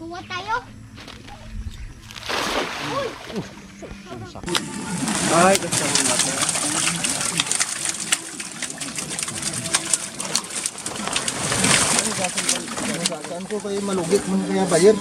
Kuha tayo. Uy! Ay, kasama natin. Saan ko kayo malugit mo kaya bayar?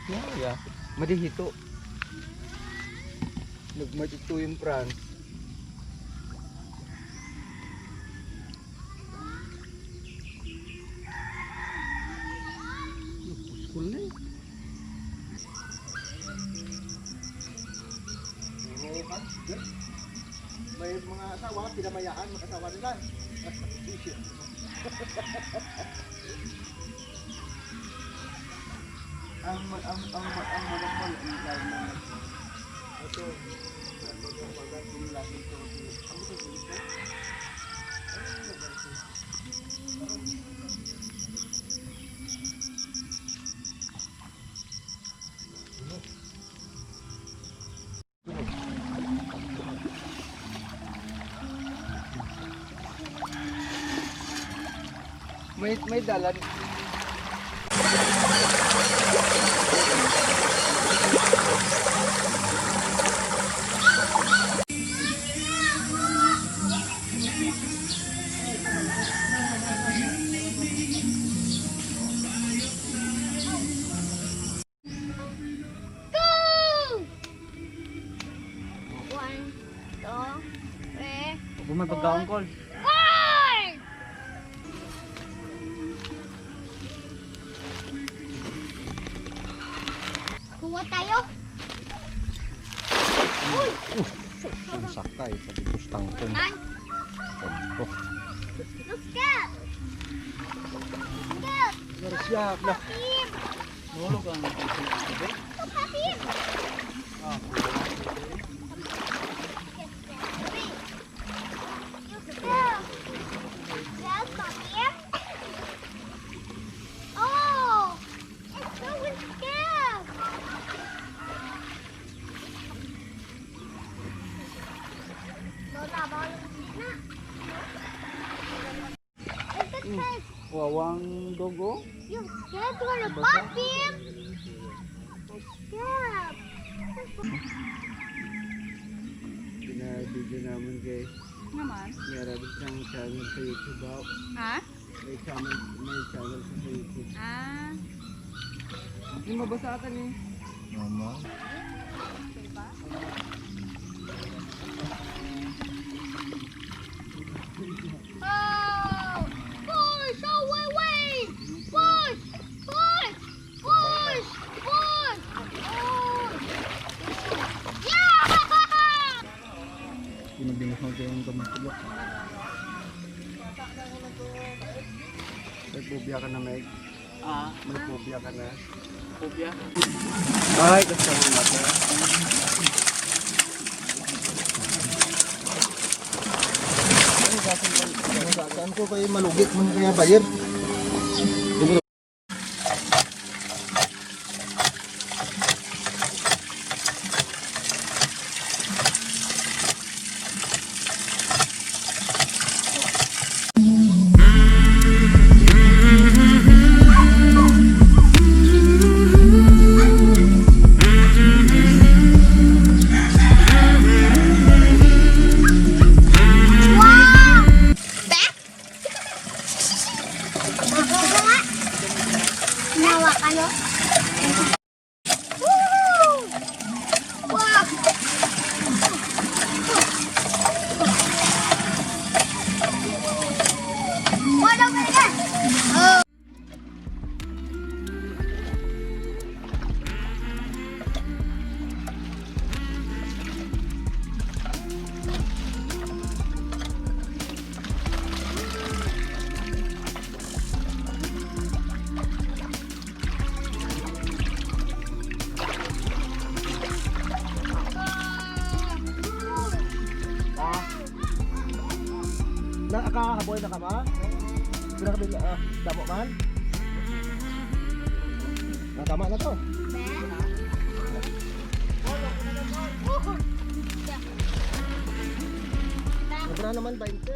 Ya, ya, madihito. Nagmatito yung France. Puskul na eh. May mga asawa, pinamayaan, mag-asawa nila. Ang malakmal ilaw na ito ang magandang lagi ito may dalan. Kung may pagkaon call. Kuha tayo. Uy! Sakay sa bustang ko. Oh. Let's get! Get! Siap lah. Patim! Nulog ang Patim! Ah. Yes, Patim! Oh! It's going scared! Lola, bawal na. Is it safe? Wawang dogo. You're scared to the Patim! Scared! Binabigyan naman kay Naman? meron siyang channel sa YouTube. Ha? May channel sa YouTube. Ah. Hindi mabasa ka ni. Mama. Okay ba? Oh! Push! Oh, wait! Push! Push! Push! Push! Push! Yeah! Pinagdimas mo kayo yung gamatulok. May phobia ka na, Meg? Ah. May phobia ka na? Phobia? Ay, kasama natin. Saan ko kayo malugit mo kaya bayar? Ako nga. Nawa ka, no? Woo! Wow! Walang kaya! Oh! Nakakahaboy na ka ba? Pinakabila, damo man? Tama na to. Sobra naman 20.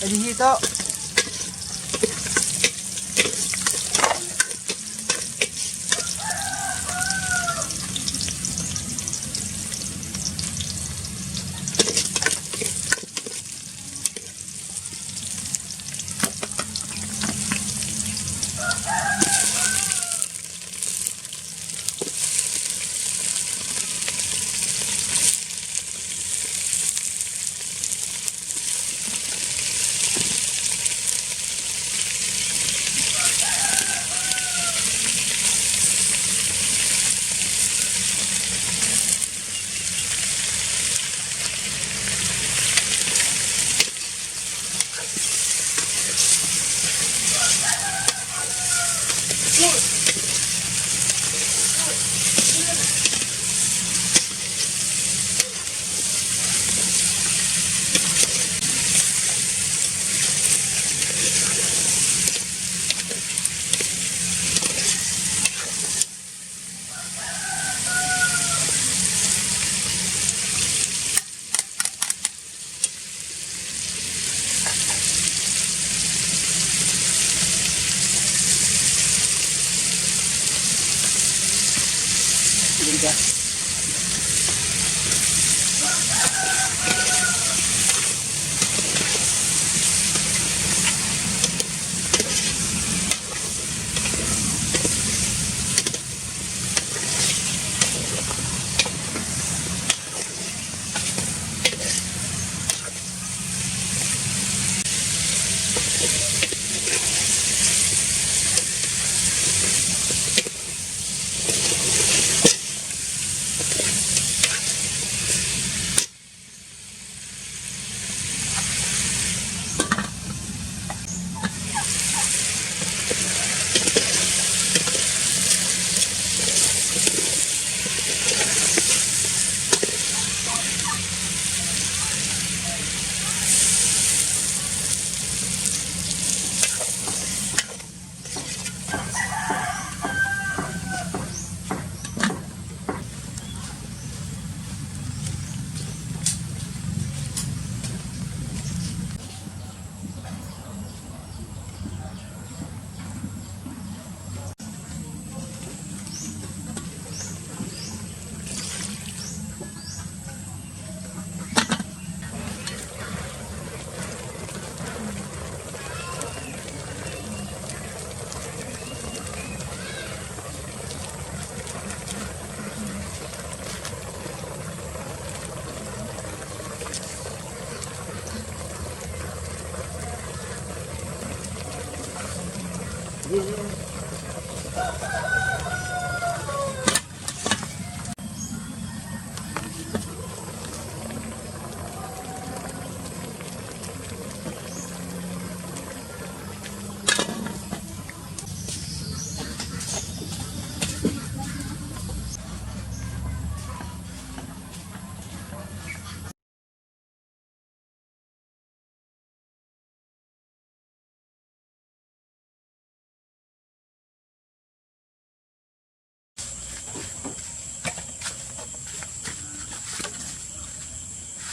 Dito. ka.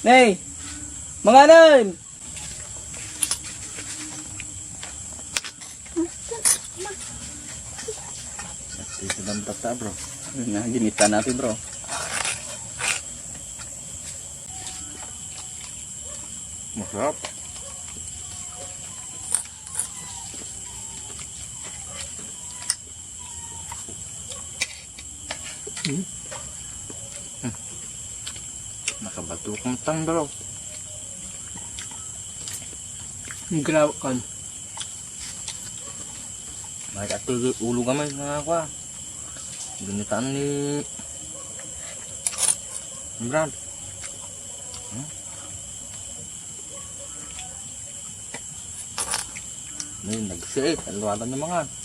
Nay! Mga nan! Dito lang tata bro. Ginita natin bro. Masarap. Nakabatukang tang bro. Graw kan. May ati ulo gamay nga ako ah. Ginitaan ni Brad. May nagsiit. Alwalan ng mga.